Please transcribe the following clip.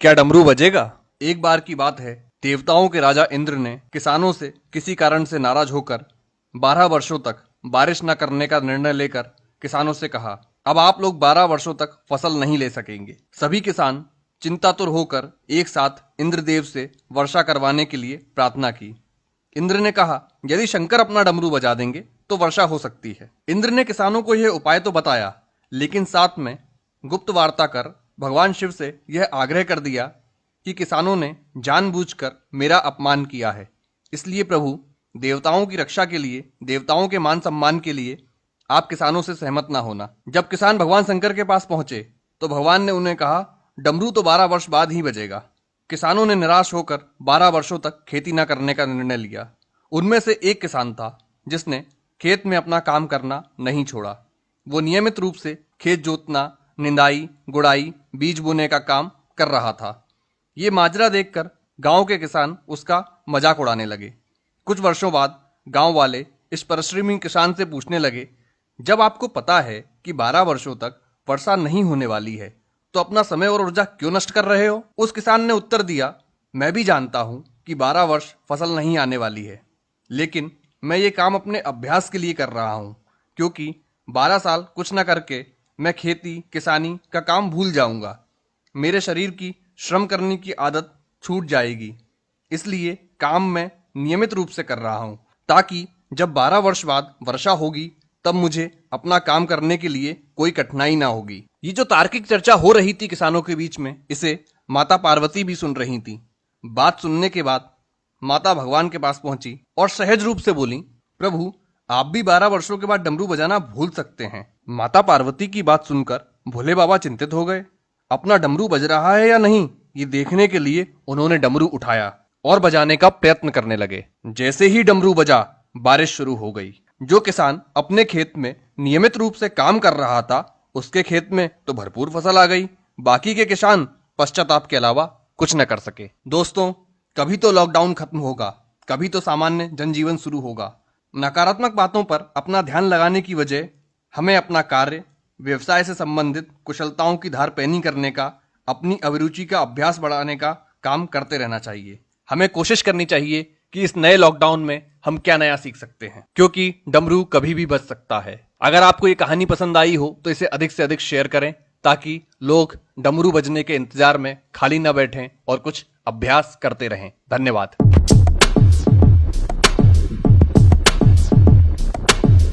क्या डमरू बजेगा? एक बार की बात है, देवताओं के राजा इंद्र ने किसानों से किसी कारण से नाराज होकर 12 वर्षों तक बारिश न करने का निर्णय लेकर किसानों से कहा, अब आप लोग 12 वर्षों तक फसल नहीं ले सकेंगे। सभी किसान चिंतातुर होकर एक साथ इंद्रदेव से वर्षा करवाने के लिए प्रार्थना की। इंद्र ने कहा, यदि शंकर अपना डमरू बजा देंगे तो वर्षा हो सकती है। इंद्र ने किसानों को यह उपाय तो बताया, लेकिन साथ में गुप्त वार्ता कर भगवान शिव से यह आग्रह कर दिया कि किसानों ने जानबूझकर मेरा अपमान किया है, इसलिए प्रभु, देवताओं की रक्षा के लिए, देवताओं के मान सम्मान के लिए आप किसानों से सहमत ना होना। जब किसान भगवान शंकर के पास पहुंचे तो भगवान ने उन्हें कहा, डमरू तो 12 वर्ष बाद ही बजेगा। किसानों ने निराश होकर 12 वर्षों तक खेती न करने का निर्णय लिया। उनमें से एक किसान था जिसने खेत में अपना काम करना नहीं छोड़ा। वो नियमित रूप से खेत जोतना, निंदाई, गुड़ाई, बीज बोने का काम कर रहा था। ये माजरा देखकर गांव के किसान उसका मजाक उड़ाने लगे। कुछ वर्षों बाद गांव वाले इस परिश्रमी किसान से पूछने लगे, जब आपको पता है कि 12 वर्षों तक वर्षा नहीं होने वाली है, तो अपना समय और ऊर्जा क्यों नष्ट कर रहे हो? उस किसान ने उत्तर दिया, मैं भी जानता हूं कि 12 वर्ष फसल नहीं आने वाली है, लेकिन मैं ये काम अपने अभ्यास के लिए कर रहा हूं, क्योंकि 12 साल कुछ न करके मैं खेती किसानी का काम भूल जाऊंगा। मेरे शरीर की श्रम करने की आदत छूट जाएगी, इसलिए काम मैं नियमित रूप से कर रहा हूं, ताकि जब 12 वर्ष बाद वर्षा होगी तब मुझे अपना काम करने के लिए कोई कठिनाई ना होगी। ये जो तार्किक चर्चा हो रही थी किसानों के बीच में, इसे माता पार्वती भी सुन रही थी। बात सुनने के बाद माता भगवान के पास पहुंची और सहज रूप से बोली, प्रभु, आप भी 12 वर्षों के बाद डमरू बजाना भूल सकते हैं। माता पार्वती की बात सुनकर भोले बाबा चिंतित हो गए। अपना डमरू बज रहा है या नहीं, ये देखने के लिए उन्होंने डमरू उठाया और बजाने का प्रयत्न करने लगे। जैसे ही डमरू बजा, बारिश शुरू हो गई। जो किसान अपने खेत में नियमित रूप से काम कर रहा था, उसके खेत में तो भरपूर फसल आ गई। बाकी के किसान पश्चाताप के अलावा कुछ न कर सके। दोस्तों, कभी तो लॉकडाउन खत्म होगा, कभी तो सामान्य जनजीवन शुरू होगा। नकारात्मक बातों पर अपना ध्यान लगाने की वजह हमें अपना कार्य, व्यवसाय से संबंधित कुशलताओं की धार पैनी करने का, अपनी अभिरुचि का अभ्यास बढ़ाने का काम करते रहना चाहिए। हमें कोशिश करनी चाहिए कि इस नए लॉकडाउन में हम क्या नया सीख सकते हैं, क्योंकि डमरू कभी भी बज सकता है। अगर आपको ये कहानी पसंद आई हो तो इसे अधिक से अधिक शेयर करें, ताकि लोग डमरू बजने के इंतजार में खाली न बैठें और कुछ अभ्यास करते रहें। धन्यवाद।